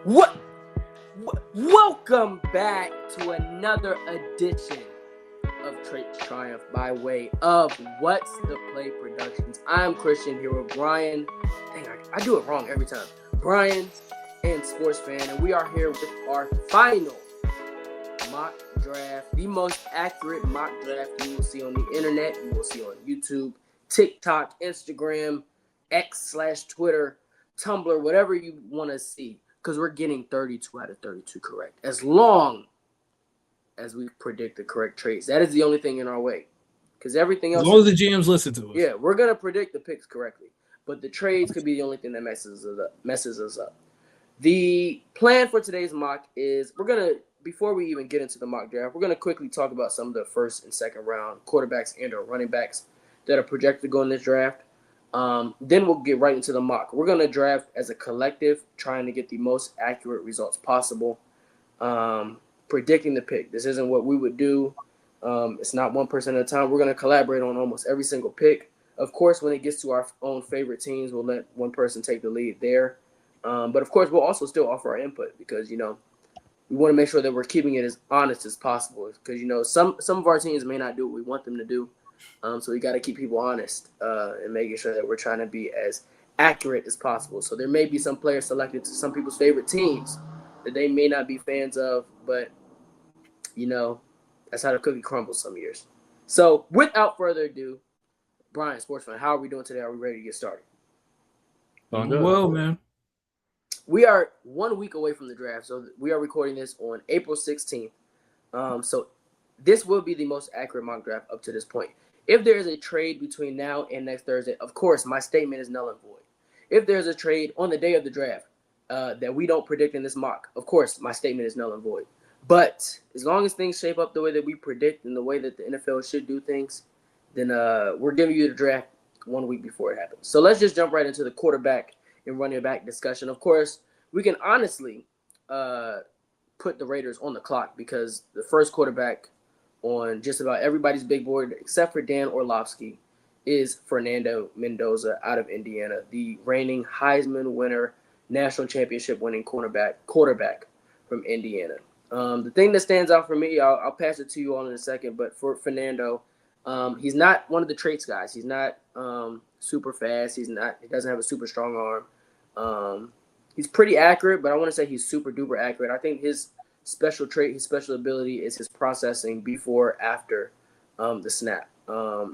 What? Welcome back to another edition of Traits Triumph by way of What's the Play Productions. I'm Christian here with Brian. Dang, I do it wrong every time. Brian and SportsFan, and we are here with our final mock draft, the most accurate mock draft you will see on the internet, you will see on YouTube, TikTok, Instagram, X/Twitter, Tumblr, whatever you want to see. Because we're getting 32 out of 32 correct. As long as we predict the correct traits. That is the only thing in our way. Because everything else... As long as the GMs listen to us. Yeah, we're going to predict the picks correctly. But the trades could be the only thing that messes us up. The plan for today's mock is we're going to, before we even get into the mock draft, we're going to quickly talk about some of the first and second round quarterbacks and or running backs that are projected to go in this draft. Then we'll get right into the mock. We're going to draft as a collective, trying to get the most accurate results possible. Predicting the pick. This isn't what we would do. It's not one person at a time. We're going to collaborate on almost every single pick. Of course, when it gets to our own favorite teams, we'll let one person take the lead there. But of course, we'll also still offer our input because, we want to make sure that we're keeping it as honest as possible. Because, some of our teams may not do what we want them to do. So we got to keep people honest and making sure that we're trying to be as accurate as possible. So there may be some players selected to some people's favorite teams that they may not be fans of, but, that's how the cookie crumbles some years. So without further ado, Brian, SportsFan, how are we doing today? Are we ready to get started? Well, man. We are 1 week away from the draft, so we are recording this on April 16th. So this will be the most accurate mock draft up to this point. If there is a trade between now and next Thursday, of course, my statement is null and void. If there's a trade on the day of the draft that we don't predict in this mock, of course, my statement is null and void. But as long as things shape up the way that we predict and the way that the NFL should do things, then we're giving you the draft 1 week before it happens. So let's just jump right into the quarterback and running back discussion. Of course, we can honestly put the Raiders on the clock because the first quarterback on just about everybody's big board, except for Dan Orlovsky, is Fernando Mendoza out of Indiana, the reigning Heisman winner, national championship winning quarterback from Indiana. The thing that stands out for me, I'll pass it to you all in a second, but for Fernando, he's not one of the traits guys. He's not super fast. He doesn't have a super strong arm. He's pretty accurate, but I want to say he's super duper accurate. I think his special trait, his special ability is his processing before, after the snap.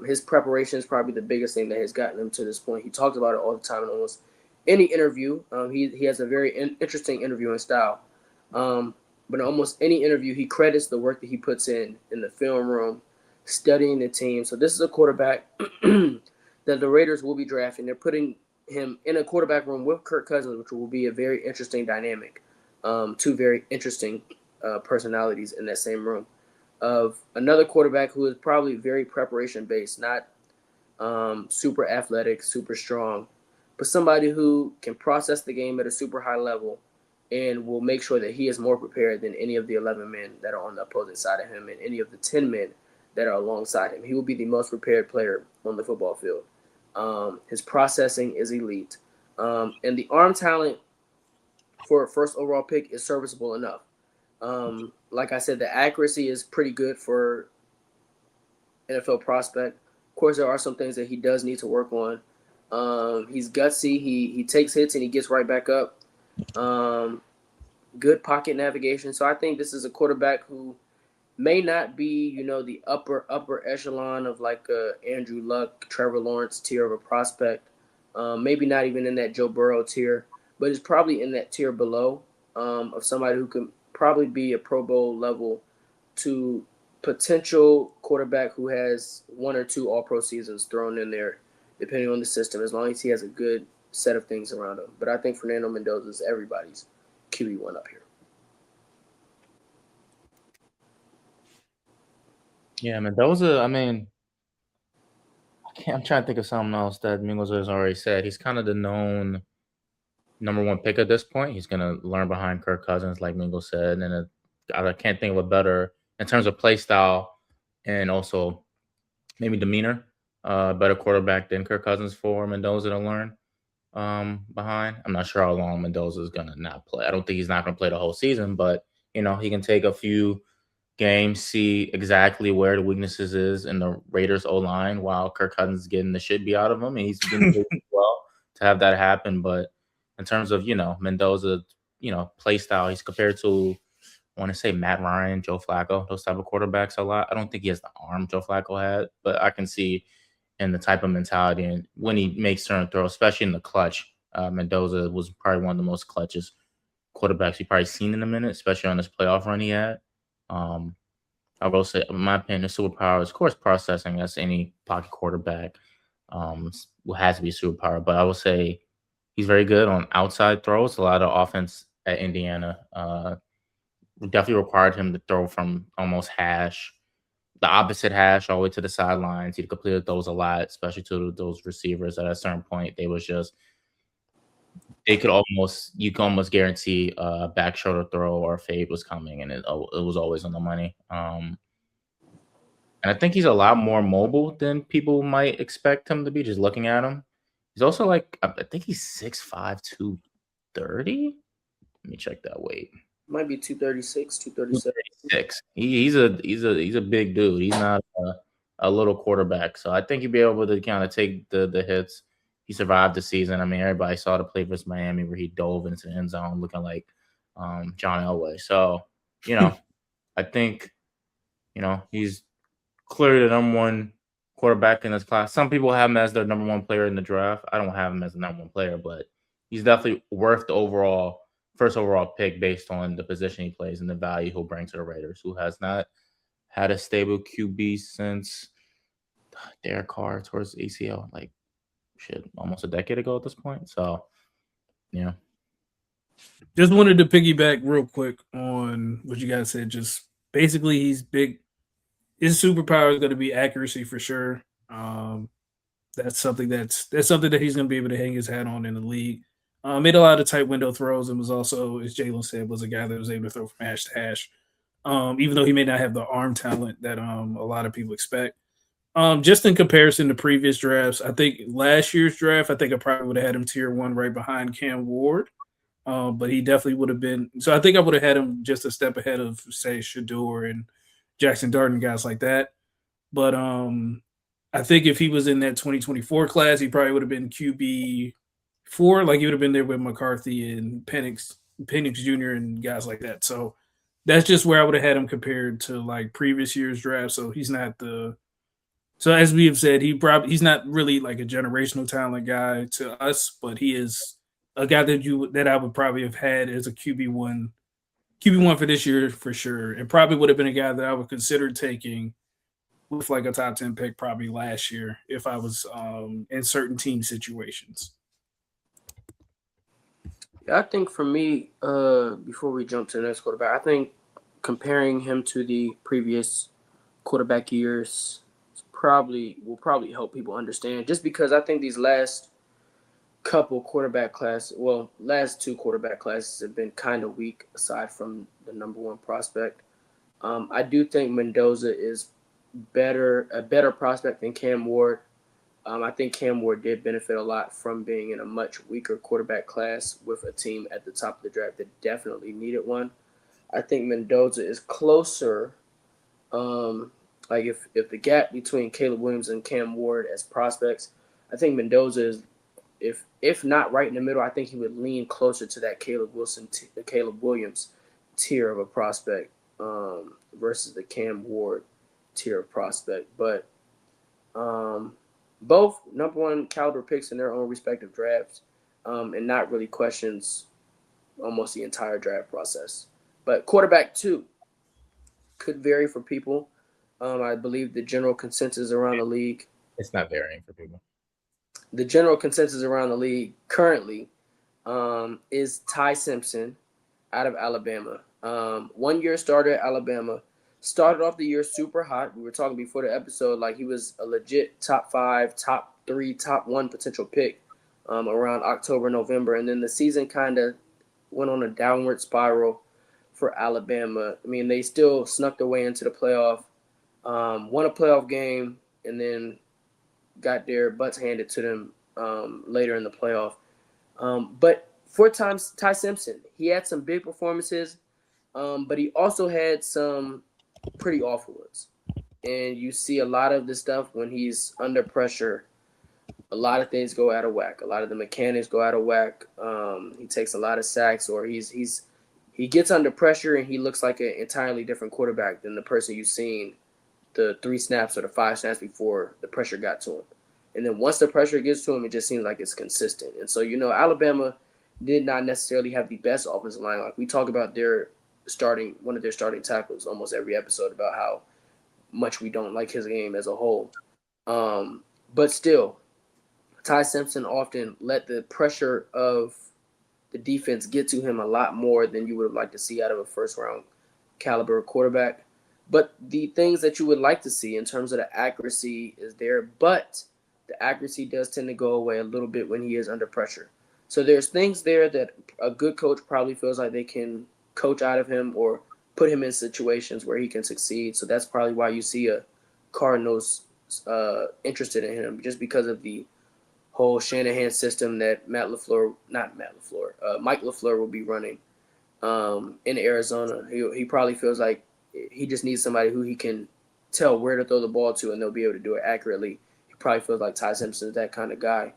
His preparation is probably the biggest thing that has gotten him to this point. He talks about it all the time in almost any interview. He has a very interesting interviewing style. But in almost any interview, he credits the work that he puts in the film room, studying the team. So this is a quarterback that the Raiders will be drafting. They're putting him in a quarterback room with Kirk Cousins, which will be a very interesting dynamic. Two very interesting personalities in that same room, of another quarterback who is probably very preparation-based, not super athletic, super strong, but somebody who can process the game at a super high level and will make sure that he is more prepared than any of the 11 men that are on the opposing side of him and any of the 10 men that are alongside him. He will be the most prepared player on the football field. His processing is elite. And the arm talent for a first overall pick is serviceable enough. Like I said, the accuracy is pretty good for NFL prospect. Of course, there are some things that he does need to work on. He's gutsy. He takes hits and he gets right back up. Good pocket navigation. So I think this is a quarterback who may not be, the upper echelon of like Andrew Luck, Trevor Lawrence tier of a prospect. Maybe not even in that Joe Burrow tier, but is probably in that tier below of somebody who can probably be a Pro Bowl level to potential quarterback who has one or two All-Pro seasons thrown in there, depending on the system, as long as he has a good set of things around him. But I think Fernando Mendoza is everybody's QB1 up here. Yeah, Mendoza, I'm trying to think of something else that Mendoza has already said. He's kind of the known number one pick at this point. He's going to learn behind Kirk Cousins, like Mingo said. And I can't think of a better, in terms of play style and also maybe demeanor, better quarterback than Kirk Cousins for Mendoza to learn. behind. I'm not sure how long Mendoza is gonna not play. I don't think he's not gonna play the whole season, but he can take a few games, see exactly where the weaknesses is in the Raiders O line while Kirk Cousins is getting the shit beat out of him, and he's been doing well to have that happen. But in terms of Mendoza, play style, he's compared to I want to say Matt Ryan, Joe Flacco, those type of quarterbacks a lot. I don't think he has the arm Joe Flacco had, but I can see in the type of mentality and when he makes certain throws, especially in the clutch. Mendoza was probably one of the most clutchest quarterbacks you've probably seen in a minute, especially on this playoff run he had. Um, I will say, in my opinion, the superpower is, of course, processing. That's any pocket quarterback has to be a superpower. But I will say he's very good on outside throws. A lot of offense at Indiana definitely required him to throw from almost hash, the opposite hash, all the way to the sidelines. He completed those a lot, especially to those receivers. At a certain point, you could almost guarantee a back shoulder throw or a fade was coming, and it was always on the money. And I think he's a lot more mobile than people might expect him to be just looking at him. He's also like, I think he's 6'5", 230. Let me check that weight. Might be 236, 237. 236. He's a big dude. He's not a little quarterback. So I think he'd be able to kind of take the hits. He survived the season. I mean, everybody saw the play versus Miami where he dove into the end zone looking like John Elway. So, I think, he's clearly the number one quarterback in this class. Some people have him as their number one player in the draft. I don't have him as the number one player, but he's definitely worth the first overall pick based on the position he plays and the value he'll bring to the Raiders, who has not had a stable QB since Derek Carr towards ACL, like almost a decade ago at this point. So, yeah. Just wanted to piggyback real quick on what you guys said. Just basically, he's big. His superpower is going to be accuracy for sure. That's something that he's going to be able to hang his hat on in the league. Made a lot of tight window throws and was also, as Jalen said, was a guy that was able to throw from hash to hash. Even though he may not have the arm talent that a lot of people expect. Just in comparison to previous drafts, I think last year's draft, I think I probably would have had him tier 1 right behind Cam Ward. But he definitely would have been. So I think I would have had him just a step ahead of, say, Shador and Jackson Dart and guys like that. But I think if he was in that 2024 class, he probably would have been QB4. Like he would have been there with McCarthy and Penix Jr. and guys like that. So that's just where I would have had him compared to like previous year's draft. So he's not the. So as we have said, he's not really like a generational talent guy to us, but he is a guy that I would probably have had as a QB1 for this year for sure, and probably would have been a guy that I would consider taking with like a top 10 pick probably last year if I was in certain team situations. Yeah, I think for me, before we jump to the next quarterback, I think comparing him to the previous quarterback years will probably help people understand. Just because I think these last two quarterback classes have been kind of weak aside from the number one prospect. I do think Mendoza is a better prospect than Cam Ward. I think Cam Ward did benefit a lot from being in a much weaker quarterback class with a team at the top of the draft that definitely needed one. I think Mendoza is closer. Like if the gap between Caleb Williams and Cam Ward as prospects, I think Mendoza is, if not right in the middle, I think he would lean closer to that Caleb Williams tier of a prospect versus the Cam Ward tier of prospect. But both number one caliber picks in their own respective drafts, and not really questions almost the entire draft process. But quarterback 2 could vary for people. I believe the general consensus around the league. It's not varying for people. The general consensus around the league currently is Ty Simpson out of Alabama. 1 year starter at Alabama. Started off the year super hot. We were talking before the episode like he was a legit top 5, top 3, top 1 potential pick around October, November. And then the season kind of went on a downward spiral for Alabama. I mean, they still snuck their way into the playoff, won a playoff game, and then got their butts handed to them later in the playoff. But for Ty Simpson, he had some big performances, but he also had some pretty awful ones. And you see a lot of the stuff when he's under pressure. A lot of things go out of whack. A lot of the mechanics go out of whack. He takes a lot of sacks, or he gets under pressure and he looks like an entirely different quarterback than the person you've seen the 3 snaps or the 5 snaps before the pressure got to him. And then once the pressure gets to him, it just seems like it's consistent. And so, Alabama did not necessarily have the best offensive line. Like we talk about one of their starting tackles almost every episode about how much we don't like his game as a whole. But still, Ty Simpson often let the pressure of the defense get to him a lot more than you would have liked to see out of a first-round caliber quarterback. But the things that you would like to see in terms of the accuracy is there, but the accuracy does tend to go away a little bit when he is under pressure. So there's things there that a good coach probably feels like they can coach out of him or put him in situations where he can succeed. So that's probably why you see a Cardinals interested in him, just because of the whole Shanahan system that Mike LaFleur will be running in Arizona. He probably feels like he just needs somebody who he can tell where to throw the ball to, and they'll be able to do it accurately. He probably feels like Ty Simpson is that kind of guy.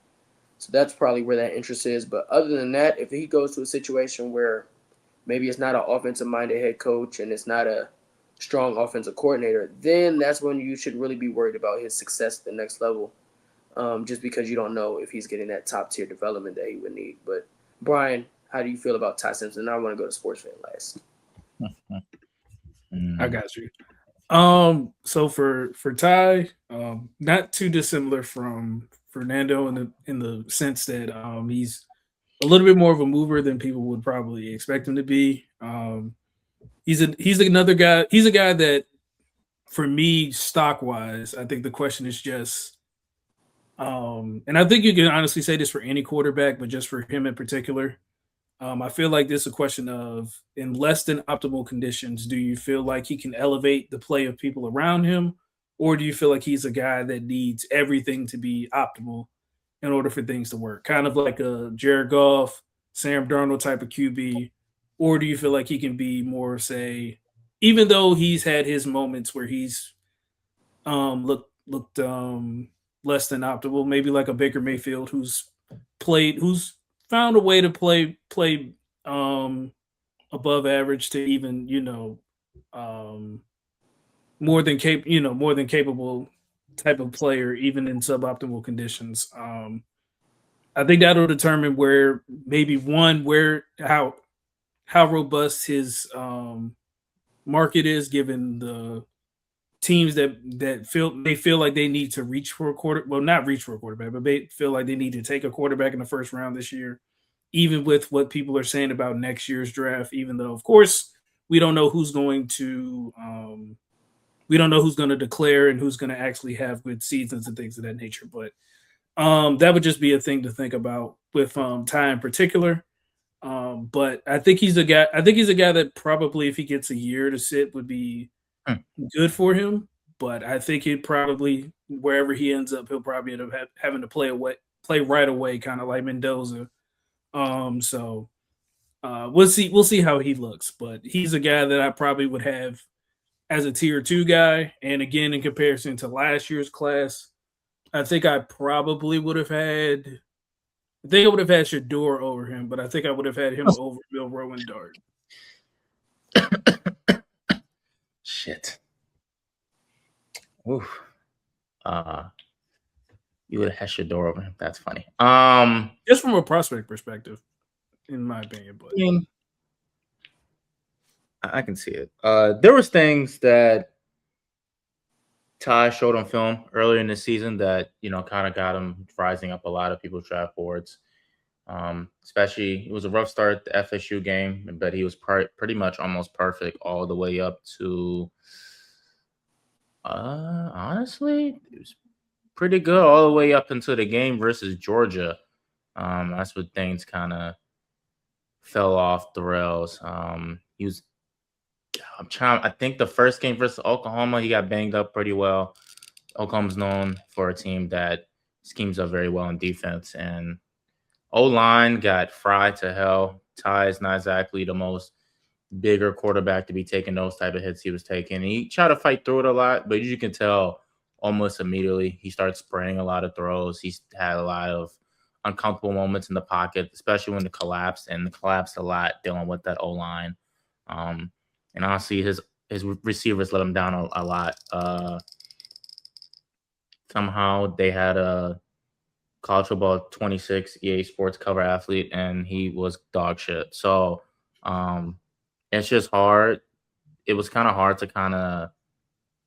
So that's probably where that interest is. But other than that, if he goes to a situation where maybe it's not an offensive-minded head coach and it's not a strong offensive coordinator, then that's when you should really be worried about his success at the next level, just because you don't know if he's getting that top-tier development that he would need. But, Brian, how do you feel about Ty Simpson? I want to go to SportsFan last. I got you. So for Ty, not too dissimilar from Fernando in the sense that he's a little bit more of a mover than people would probably expect him to be. He's another guy. He's a guy that, for me, stock wise, I think the question is just, and I think you can honestly say this for any quarterback, but just for him in particular. I feel like this is a question of, in less than optimal conditions, do you feel like he can elevate the play of people around him, or do you feel like he's a guy that needs everything to be optimal in order for things to work? Kind of like a Jared Goff, Sam Darnold type of QB, or do you feel like he can be more, say, even though he's had his moments where he's looked less than optimal, maybe like a Baker Mayfield who's found a way to play above average to even more than capable type of player even in suboptimal conditions. I think that'll determine where how robust his market is, given the teams that feel like they need to reach for a not reach for a quarterback, but they feel like they need to take a quarterback in the first round this year, even with what people are saying about next year's draft, even though, of course, we don't know who's going to declare and who's going to actually have good seasons and things of that nature. But that would just be a thing to think about with Ty in particular. But I think he's a guy that probably, if he gets a year to sit, would be good for him. But I think he'd probably, wherever he ends up, he'll probably end up having to play right away, kind of like Mendoza. So we'll see how he looks. But he's a guy that I probably would have as a tier 2 guy. And again, in comparison to last year's class, I think I probably would have had. I think I would have had Shador over him, but I think I would have had him over Bill Rowan Dart. Shit. Oof. You would have had Shador over him. That's funny. Just from a prospect perspective, in my opinion. But I can see it. There was things that Ty showed on film earlier in the season that, kind of got him rising up a lot of people's draft boards. Especially, it was a rough start at the FSU game, but he was pretty much almost perfect all the way up to, honestly, it was pretty good all the way up until the game versus Georgia. That's when things kind of fell off the rails. I think the first game versus Oklahoma, he got banged up pretty well. Oklahoma's known for a team that schemes up very well in defense, and O-line got fried to hell. Ty is not exactly the most bigger quarterback to be taking those type of hits he was taking. He tried to fight through it a lot, but you can tell almost immediately he started spraying a lot of throws. He's had a lot of uncomfortable moments in the pocket, especially when the collapsed a lot dealing with that O-line. And honestly, his receivers let him down a lot. Somehow they had a college football 26 EA Sports cover athlete, and he was dog shit. So it's just hard. It was kind of hard to kind of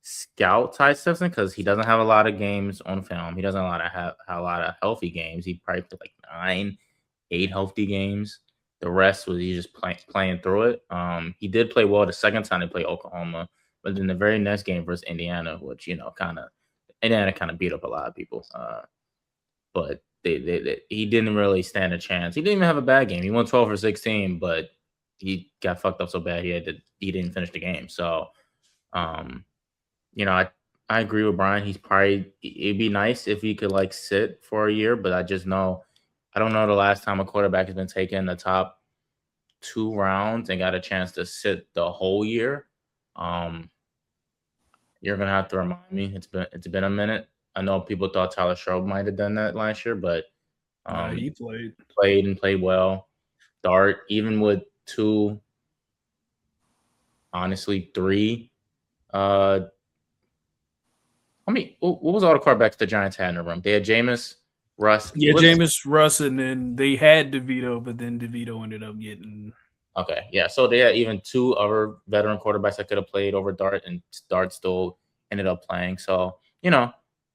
scout Ty Simpson because he doesn't have a lot of games on film. He doesn't have a lot of healthy games. He probably played like 9, 8 healthy games. The rest was he just playing through it. He did play well the second time they played Oklahoma, but then the very next game versus Indiana, which Indiana kind of beat up a lot of people. But he didn't really stand a chance. He didn't even have a bad game. He won 12 for 16, but he got fucked up so bad he didn't finish the game. So, I agree with Brian. It'd be nice if he could like sit for a year, but I don't know the last time a quarterback has been taken the top 2 rounds and got a chance to sit the whole year. You're gonna have to remind me. It's been a minute. I know people thought Tyler Sherwood might have done that last year, but He played. played well. Dart, even with 2, honestly 3. What was all the quarterbacks the Giants had in the room? They had Jameis, Russ. Yeah, Jameis, Russ, and then they had DeVito, but then DeVito ended up getting. Okay, yeah. So they had even 2 other veteran quarterbacks that could have played over Dart, and Dart still ended up playing. So,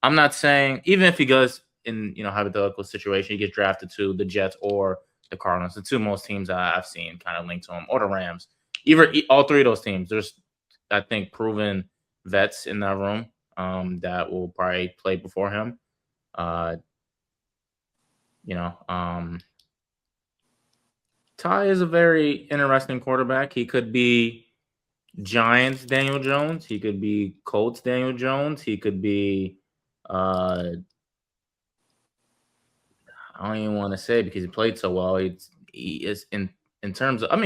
I'm not saying even if he goes in, hypothetical situation, he gets drafted to the Jets or the Cardinals, the 2 most teams that I've seen kind of linked to him, or the Rams. All 3 of those teams, there's, I think, proven vets in that room that will probably play before him. Ty is a very interesting quarterback. He could be Giants Daniel Jones. He could be Colts Daniel Jones. He could be I don't even want to say because he played so well. He is in terms of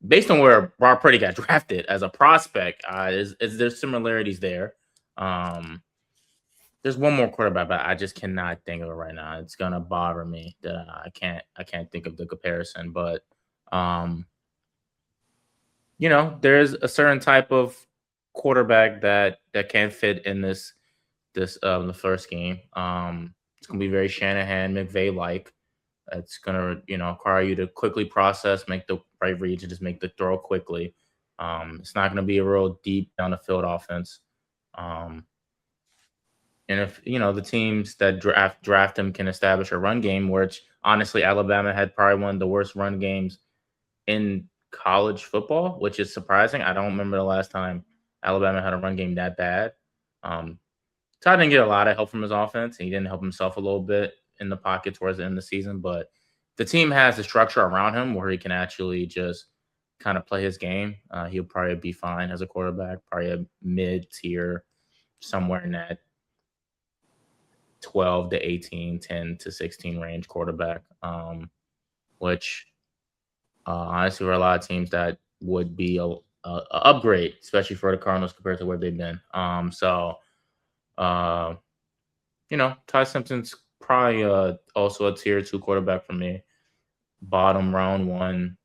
based on where Brock Purdy got drafted as a prospect, there's similarities there. There's one more quarterback, but I just cannot think of it right now. It's gonna bother me that I can't think of the comparison. But there's a certain type of quarterback that can fit in this the first game. It's gonna be very Shanahan McVay like. It's gonna require you to quickly process, make the right reads, and just make the throw quickly. It's not gonna be a real deep down the field offense. And if the teams that draft him can establish a run game, which honestly Alabama had probably one of the worst run games in college football, which is surprising. I don't remember the last time Alabama had a run game that bad. Todd didn't get a lot of help from his offense. He didn't help himself a little bit in the pocket towards the end of the season, but the team has the structure around him where he can actually just kind of play his game. He'll probably be fine as a quarterback, probably a mid-tier, somewhere in that 12 to 18, 10 to 16 range quarterback, which honestly for a lot of teams that would be a upgrade, especially for the Cardinals compared to where they've been. Ty Simpson's probably also a tier 2 quarterback for me. Bottom round 1,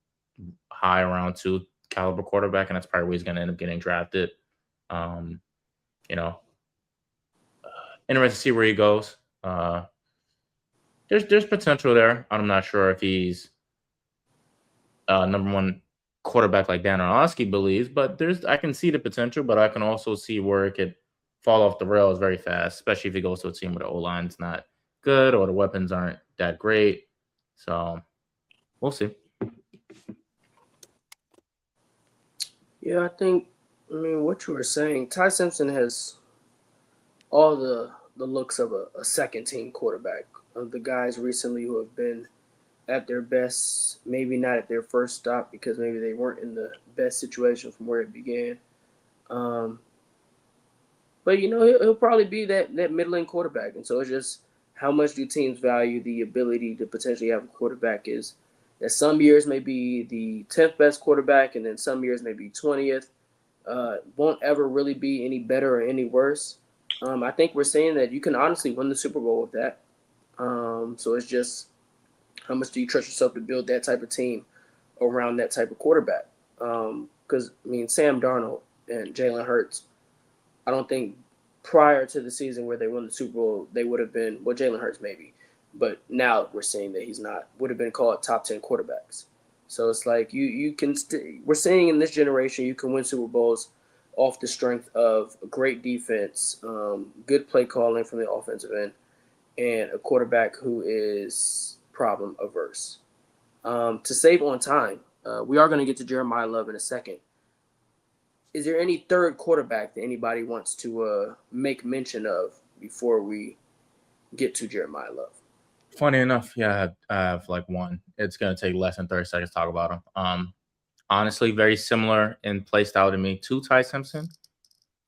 high round 2 caliber quarterback, and that's probably where he's going to end up getting drafted. Interesting to see where he goes. There's potential there. I'm not sure if he's number 1 quarterback like Dan Orlovsky believes, but I can see the potential, but I can also see where it could fall off the rails very fast, especially if he goes to a team where the O-line's not good or the weapons aren't that great. So we'll see. Yeah, what you were saying, Ty Simpson has all the looks of a second team quarterback, of the guys recently who have been at their best, maybe not at their first stop because maybe they weren't in the best situation from where it began. But he'll probably be that middling quarterback, and so it's just how much do teams value the ability to potentially have a quarterback is that some years may be the 10th best quarterback, and then some years may be 20th. Won't ever really be any better or any worse. I think we're saying that you can honestly win the Super Bowl with that. So it's just how much do you trust yourself to build that type of team around that type of quarterback? Because, Sam Darnold and Jalen Hurts, I don't think prior to the season where they won the Super Bowl, they would have been, well, Jalen Hurts maybe, but now we're saying that he's not, would have been called top 10 quarterbacks. So it's like you can we're saying in this generation you can win Super Bowls off the strength of a great defense, good play calling from the offensive end, and a quarterback who is problem averse. To save on time, we are going to get to Jeremiyah Love in a second. Is there any third quarterback that anybody wants to make mention of before we get to Jeremiyah Love? Funny enough, yeah, I have like one. It's going to take less than 30 seconds to talk about him. Honestly, very similar in play style to me to Ty Simpson.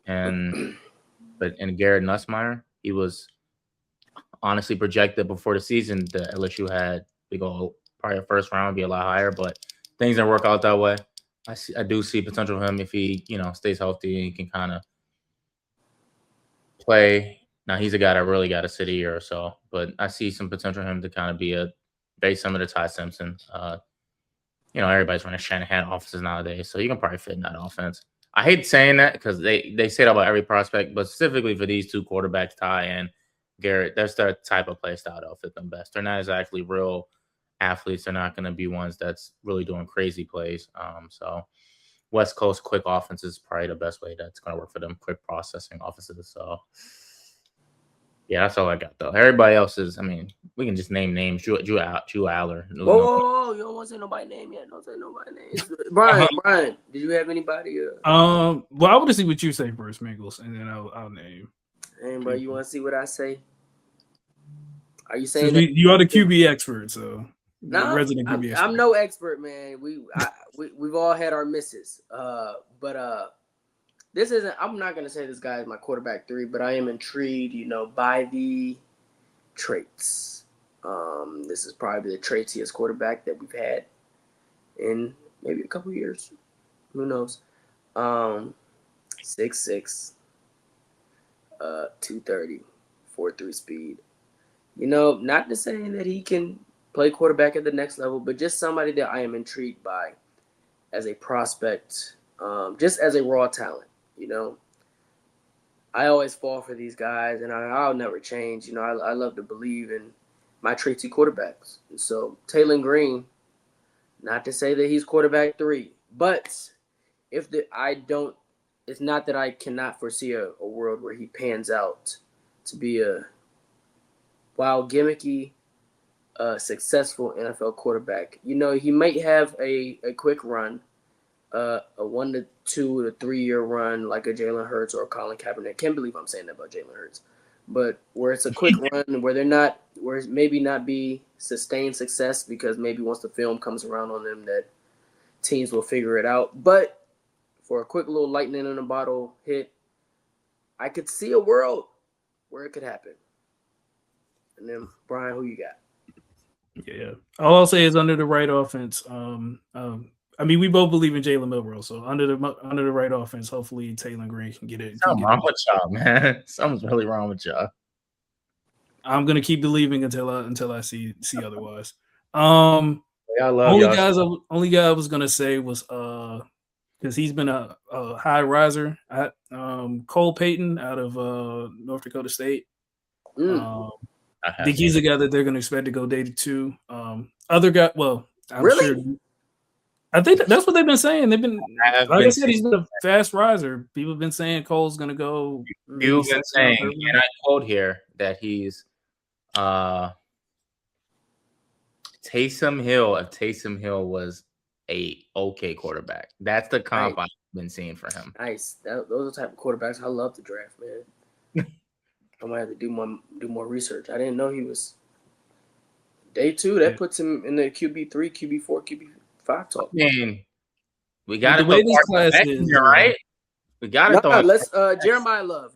But in Garrett Nussmeier, he was honestly projected before the season that LSU had to go probably a first round, be a lot higher, but things didn't work out that way. I do see potential for him if he, stays healthy and he can kind of play. Now, he's a guy that really got to sit a year or so, but I see some potential for him to kind of be a very similar to Ty Simpson. Everybody's running Shanahan offenses nowadays, so you can probably fit in that offense. I hate saying that because they say that about every prospect, but specifically for these two quarterbacks, Ty and Garrett, that's their type of play style that'll fit them best. They're not exactly real athletes. They're not going to be ones that's really doing crazy plays. So West Coast quick offense is probably the best way that's going to work for them, quick processing offenses. So, yeah, that's all I got, though. Everybody else is, we can just name names. Drew Aller. Whoa, you don't want to say nobody's name yet. Don't say nobody's name. Brian, did you have anybody? Well, I want to see what you say first, Mingles, and then I'll name. Hey, bro, you want to see what I say? Are you saying you are the QB expert, so resident QB expert. I'm no expert, man. We've all had our misses. But this isn't. I'm not gonna say this guy is my quarterback 3, but I am intrigued, by the traits. This is probably the traitiest quarterback that we've had in maybe a couple years. Who knows? 6'6", 230, 4.3 speed. Not to say that he can play quarterback at the next level, but just somebody that I am intrigued by as a prospect, just as a raw talent. I always fall for these guys, and I'll never change. I love to believe in my traitsy quarterbacks. And so Taylor Green, not to say that he's quarterback 3, but it's not that I cannot foresee a world where he pans out to be a wild, gimmicky, successful NFL quarterback. He might have a quick run, a 1 to 2 to 3 year run like a Jalen Hurts or a Colin Kaepernick. Can't believe I'm saying that about Jalen Hurts. But where it's a quick run, where it maybe not be sustained success because maybe once the film comes around on them that teams will figure it out. But for a quick little lightning in a bottle hit, I could see a world where it could happen. And then, Brian, who you got? Yeah. All I'll say is under the right offense. We both believe in Jalen Milroe, so under the right offense, hopefully Taylor Green can get it. Something's wrong with y'all, man. Something's really wrong with y'all. I'm gonna keep believing until I see otherwise. I love only guy I was gonna say was because he's been a high riser at Cole Payton out of North Dakota State. I think he's a guy that they're gonna expect to go day 2. Other guy, well, I'm really? sure. I think that's what they've been saying. They've been, I said, he's been a fast riser. People have been saying Cole's going to go. You've been saying, and I quote here that he's Taysom Hill. If Taysom Hill was a okay quarterback, that's the comp I've been seeing for him. Nice. Those are the type of quarterbacks I love to draft, man. I might have to do more research. I didn't know he was day 2. That puts him in the QB3, QB4, QB5 talk. We got the way this class is, right? We got it. Let's Jeremiyah Love.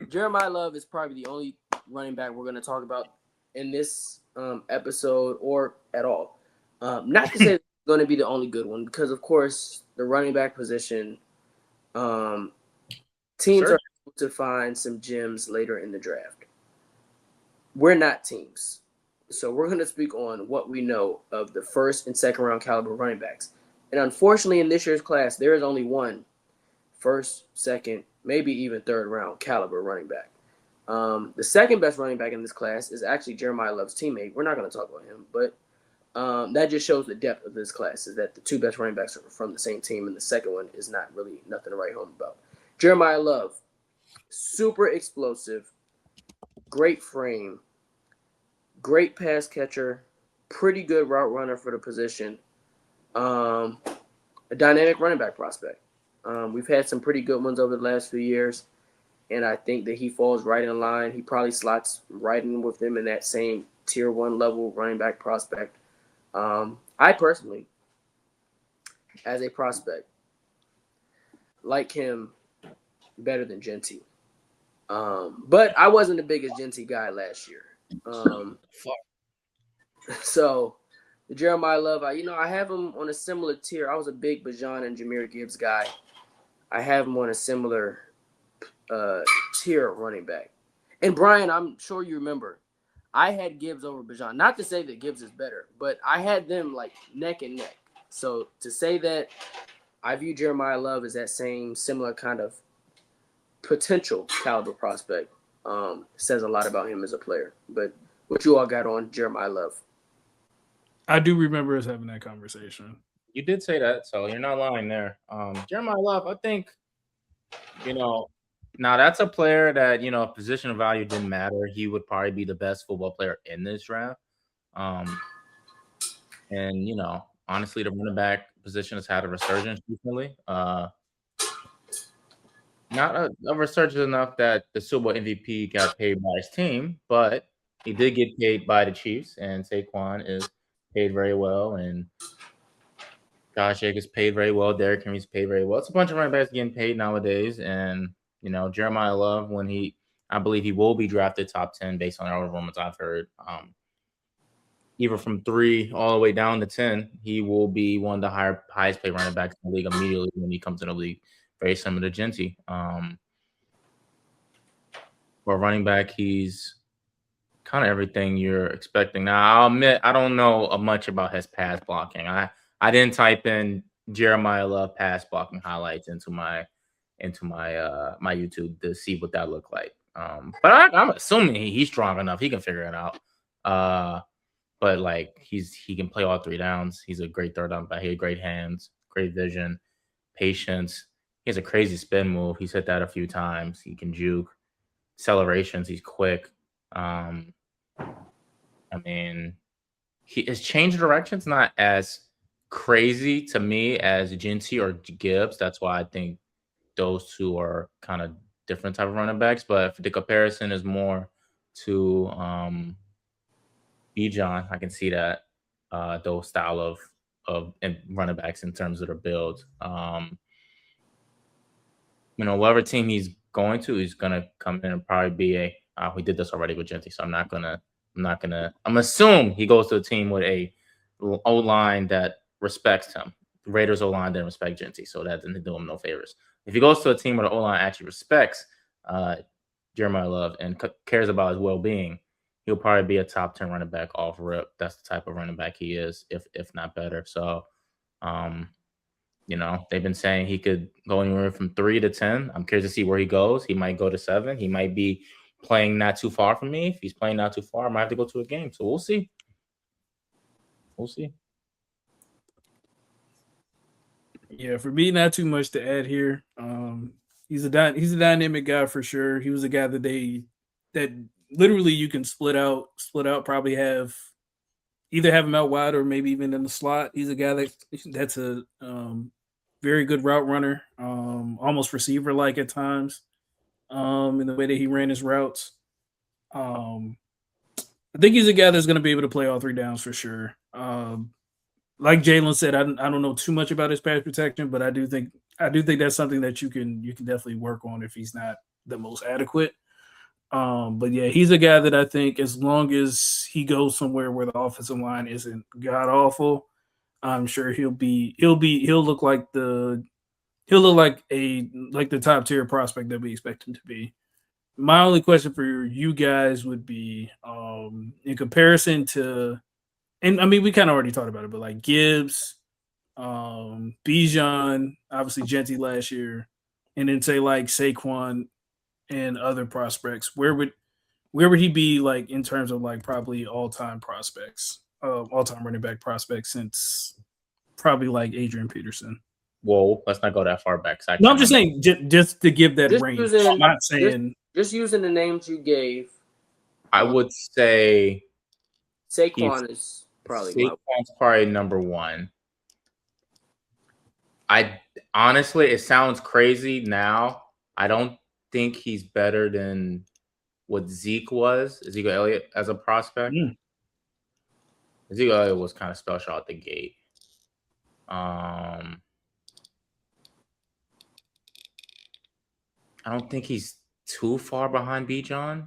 Jeremiyah Love is probably the only running back we're going to talk about in this episode or at all. Not to say it's going to be the only good one, because, of course, the running back position, teams are able to find some gems later in the draft. We're not teams. So we're going to speak on what we know of the first and second round caliber running backs. And unfortunately, in this year's class, there is only one first, second, maybe even third round caliber running back. The second best running back in this class is actually Jeremiyah Love's teammate. We're not going to talk about him, but that just shows the depth of this class, is that the two best running backs are from the same team, and the second one is not really nothing to write home about. Jeremiyah Love, super explosive, great frame, great pass catcher, pretty good route runner for the position, a dynamic running back prospect. We've had some pretty good ones over the last few years, and I think that he falls right in line. He probably slots right in with them in that same tier 1 level running back prospect. I personally, as a prospect, like him better than Genty. But I wasn't the biggest Genty guy last year. So the Jeremiyah Love, I have him on a similar tier. I was a big Bajan and Jahmyr Gibbs guy. I have him on a similar tier running back. And Brian, I'm sure you remember, I had Gibbs over Bajan. Not to say that Gibbs is better, but I had them like neck and neck. So to say that I view Jeremiyah Love as that same similar kind of potential caliber prospect says a lot about him as a player. But what you all got on Jeremiyah Love? I do remember us having that conversation. You did say that, so you're not lying there. Jeremiyah Love, I think, now that's a player that, if position of value didn't matter, he would probably be the best football player in this draft. And honestly, the running back position has had a resurgence recently. Not a resurgence enough that the Super Bowl MVP got paid by his team, but he did get paid by the Chiefs, and Saquon is paid very well, and Josh Jacobs paid very well. Derrick Henry's paid very well. It's a bunch of running backs getting paid nowadays, and Jeremiyah Love, I believe he will be drafted top 10 based on all the rumors I've heard. Even from 3 all the way down to 10, he will be one of the highest paid running backs in the league immediately when he comes in the league. Very similar to Genty. For running back, he's kind of everything you're expecting. Now, I'll admit I don't know much about his pass blocking. I didn't type in Jeremiyah Love pass blocking highlights into my my YouTube to see what that looked like. But I'm assuming he's strong enough. He can figure it out. But like he can play all 3 downs. He's a great third down back. He has great hands, great vision, patience. He has a crazy spin move. He's hit that a few times. He can juke. Accelerations. He's quick. His change direction's not as crazy to me as Genty or Gibbs. That's why I think those two are kind of different type of running backs. But if the comparison is more to Bijan, I can see that those style of running backs in terms of their build. Whatever team he's going to, he's gonna come in and probably be we did this already with Genty, so I'm assume he goes to a team with a O-line that respects him. The Raiders O-line didn't respect Genty, so that didn't do him no favors. If he goes to a team where the O-line actually respects Jeremiyah Love and cares about his well-being, he'll probably be a top 10 running back off rip. That's the type of running back he is, if not better. So, they've been saying he could go anywhere from 3 to 10. I'm curious to see where he goes. He might go to 7. He might be playing not too far from me. If he's playing not too far, I might have to go to a game. So we'll see. We'll see. Yeah, for me, not too much to add here. He's a dynamic guy for sure. He was a guy that literally you can split out, probably either have him out wide or maybe even in the slot. He's a guy that's a very good route runner, almost receiver like at times, in the way that he ran his routes. I think he's a guy that's going to be able to play all 3 downs for sure. Like Jalen said, I don't know too much about his pass protection, but I do think that's something that you can definitely work on if he's not the most adequate. But yeah, he's a guy that I think as long as he goes somewhere where the offensive line isn't god awful, I'm sure he'll look like the top tier prospect that we expect him to be. My only question for you guys would be in comparison to, and I mean we kind of already talked about it, but like Gibbs, Bijan, obviously Genty last year, and then say like Saquon and other prospects, where would he be like in terms of like probably all time prospects, all time running back prospects since probably like Adrian Peterson? Whoa, let's not go that far back. I No, can't I'm just remember. saying just to give that Just range. using I'm not saying just using the names you gave. I would say Saquon is probably Saquon's probably number one. I honestly, it sounds crazy now. I don't think he's better than what Zeke was, Ezekiel Elliott as a prospect. Ezekiel Elliott was kind of special out the gate. I don't think he's too far behind Bijan.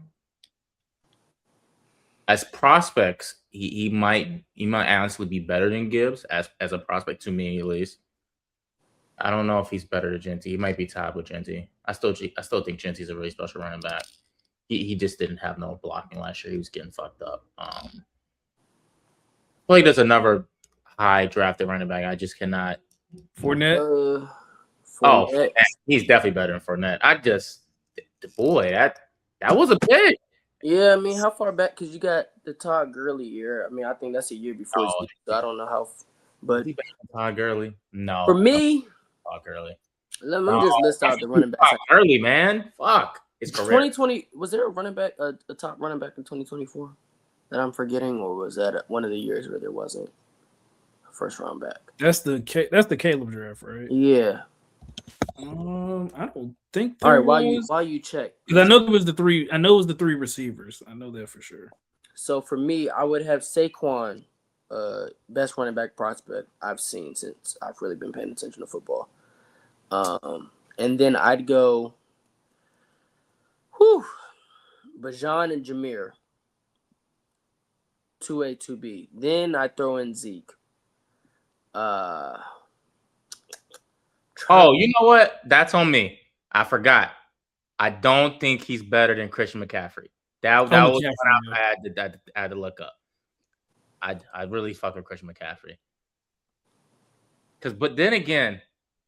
As prospects, he might honestly be better than Gibbs as a prospect, to me at least. I don't know if he's better than Genty. He might be tied with Genty. I still think Genty's a really special running back. He just didn't have no blocking last year. He was getting fucked up. Well, he does another high drafted running back. I just cannot. Fournette. Fournette. He's definitely better than Fournette. That was a pick. Yeah, I mean, how far back? Because you got the Todd Gurley year. I mean, I think that's a year before Zeke, so I don't know how. But Todd Gurley, no. For me, Todd Gurley. Let me just list out the running backs. Todd Gurley, man, fuck. It's 2020. Was there a running back, a top running back in 2024 that I'm forgetting, or was that one of the years where there wasn't a first round back? That's the Caleb draft, right? Yeah. I don't think. All right, while you check, because I know it was the three. I know it was the three receivers. I know that for sure. So for me, I would have Saquon, best running back prospect I've seen since I've really been paying attention to football. And then I'd go, Bijan and Jameer, 2A, 2B. Then I throw in Zeke. Oh, you know what? That's on me. I forgot. I don't think he's better than Christian McCaffrey. That was one I had to look up. I really fuck with Christian McCaffrey. But then again,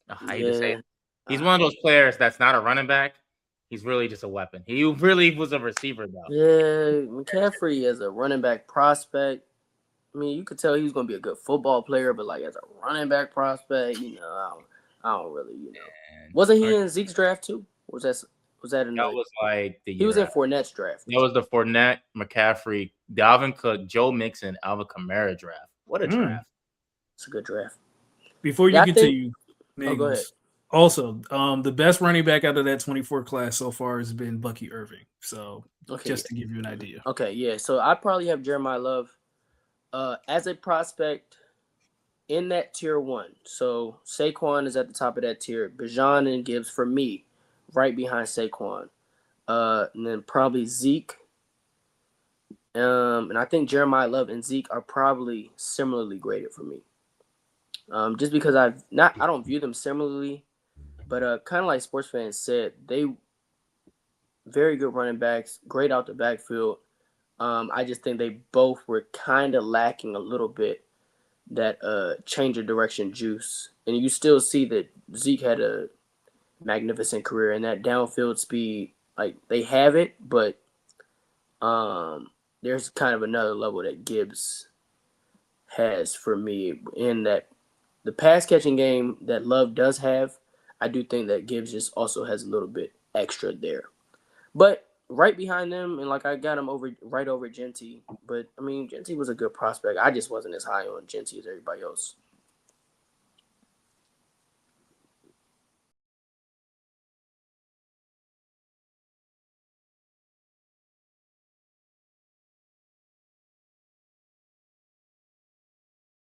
I hate to say it, he's one of those players that's not a running back. He's really just a weapon. He really was a receiver, though. Yeah, McCaffrey as a running back prospect. I mean, you could tell he was going to be a good football player, but like as a running back prospect, I don't really, Wasn't he in Zeke's draft too? Was that in? That was like the year he was in Fournette's draft. That was the Fournette, McCaffrey, Dalvin Cook, Joe Mixon, Alvin Kamara draft. What a draft! It's a good draft. Before you continue, go ahead. Also, the best running back out of that 24 class so far has been Bucky Irving. So just to give you an idea. Okay, yeah. So I probably have Jeremiyah Love as a prospect in that tier 1. So Saquon is at the top of that tier. Bijan and Gibbs for me, right behind Saquon. And then probably Zeke. And I think Jeremiyah Love and Zeke are probably similarly graded for me. Just because I don't view them similarly, but kind of like SportsFan said, they very good running backs, great out the backfield. I just think they both were kind of lacking a little bit that change of direction juice. And you still see that Zeke had a magnificent career, and that downfield speed, like they have it, but there's kind of another level that Gibbs has for me in that the pass catching game that Love does have. I do think that Gibbs just also has a little bit extra there, but right behind them, and like I got him right over Genty. But I mean, Genty was a good prospect. I just wasn't as high on Genty as everybody else.